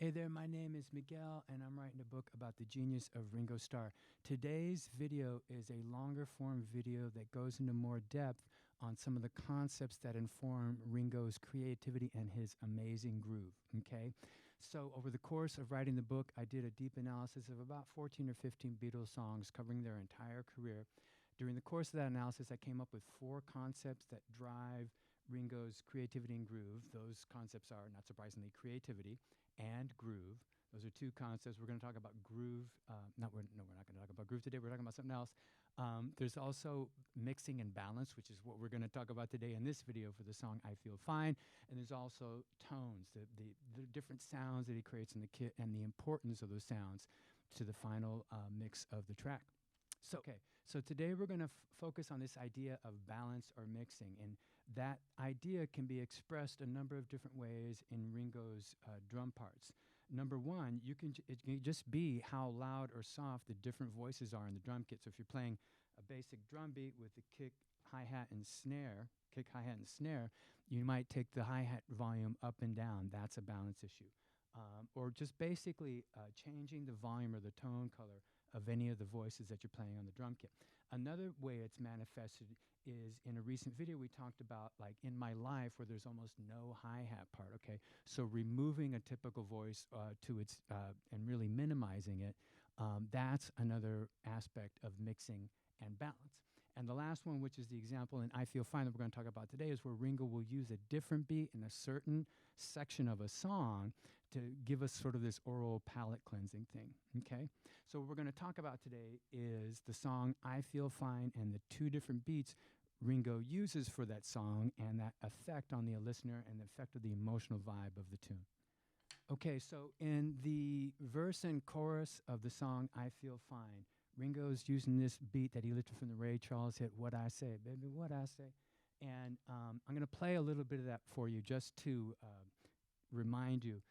Hey there, my name is Miguel, and I'm writing a book about the genius of Ringo Starr. Today's video is a longer form video that goes into more depth on some of the concepts that inform Ringo's creativity and his amazing groove, okay? So over the course of writing the book, I did a deep analysis of about 14 or 15 Beatles songs covering their entire career. During the course of that analysis, I came up with 4 concepts that drive Ringo's creativity and groove. Those concepts are, not surprisingly, creativity and groove. Those are 2 concepts. We're going to talk about groove. We're not going to talk about groove today. We're talking about something else. There's also mixing and balance, which is what we're going to talk about today in this video for the song I Feel Fine. And there's also tones, the different sounds that he creates in the kit and the importance of those sounds to the final mix of the track. So today we're going to focus on this idea of balance or mixing, and that idea can be expressed a number of different ways in Ringo's drum parts. Number one, it can just be how loud or soft the different voices are in the drum kit. So if you're playing a basic drum beat with the kick, hi-hat, and snare, you might take the hi-hat volume up and down. That's a balance issue. Or just basically changing the volume or the tone color of any of the voices that you're playing on the drum kit. Another way it's manifested is in a recent video we talked about, like In My Life, where there's almost no hi-hat part, okay? So removing a typical voice to its and really minimizing it, that's another aspect of mixing and balance. And the last one, which is the example in I Feel Fine that we're going to talk about today, is where Ringo will use a different beat in a certain section of a song to give us sort of this oral palate cleansing thing, okay? So what we're going to talk about today is the song I Feel Fine and the 2 different beats Ringo uses for that song and that effect on the listener and the effect of the emotional vibe of the tune. Okay, so in the verse and chorus of the song I Feel Fine, Ringo's using this beat that he lifted from the Ray Charles hit, What I Say, Baby, What I Say. And I'm going to play a little bit of that for you just to remind you.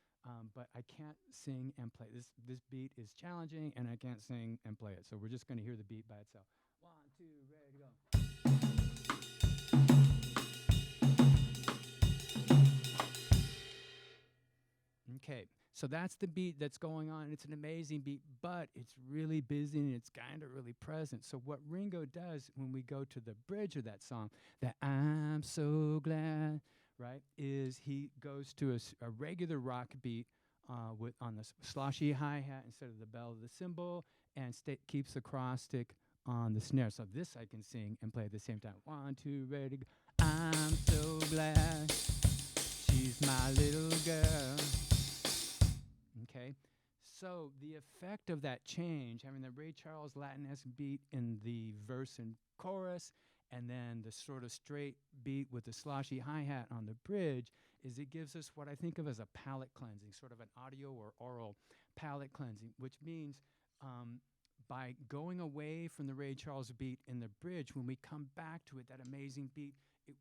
But I can't sing and play. This beat is challenging, and I can't sing and play it. So we're just going to hear the beat by itself. 1, 2, ready to go. Okay, so that's the beat that's going on. It's an amazing beat, but it's really busy and it's kind of really present. So what Ringo does when we go to the bridge of that song, that I'm so glad, right, is he goes to a regular rock beat on the sloshy hi-hat instead of the bell of the cymbal, and keeps the cross stick on the snare. So this I can sing and play at the same time. 1, 2, ready to go. I'm so glad she's my little girl. Okay, so the effect of that change, having the Ray Charles Latin-esque beat in the verse and chorus, and then the sort of straight beat with the sloshy hi-hat on the bridge, is it gives us what I think of as a palate cleansing, sort of an audio or oral palate cleansing, which means by going away from the Ray Charles beat in the bridge, when we come back to it, that amazing beat,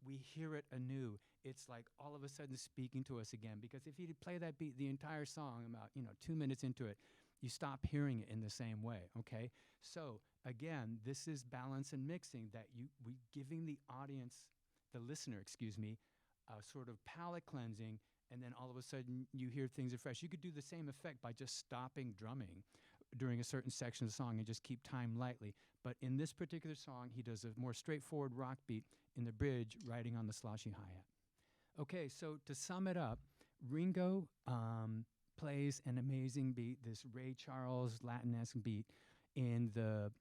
we hear it anew. It's like all of a sudden speaking to us again. Because if you play that beat the entire song, about 2 minutes into it, you stop hearing it in the same way. Okay. So again, this is balance and mixing, that we giving the audience, the listener, a sort of palate cleansing. And then all of a sudden you hear things afresh. You could do the same effect by just stopping drumming during a certain section of the song and just keep time lightly. But in this particular song, he does a more straightforward rock beat in the bridge, riding on the sloshy hi-hat. Okay, so to sum it up, Ringo plays an amazing beat, this Ray Charles Latin-esque beat, in the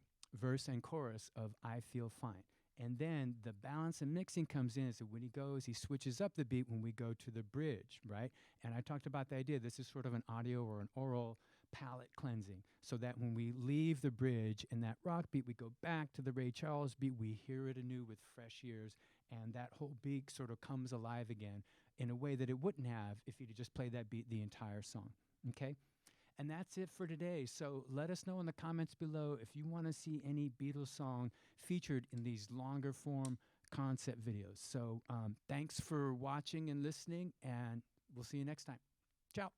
verse and chorus of I Feel Fine. And then the balance and mixing comes in. So when he switches up the beat when we go to the bridge, right? And I talked about the idea, this is sort of an audio or an oral palate cleansing, so that when we leave the bridge and that rock beat, we go back to the Ray Charles beat, we hear it anew with fresh ears, and that whole beat sort of comes alive again in a way that it wouldn't have if he'd just played that beat the entire song, okay? And that's it for today. So let us know in the comments below if you want to see any Beatles song featured in these longer form concept videos. So thanks for watching and listening, and we'll see you next time. Ciao.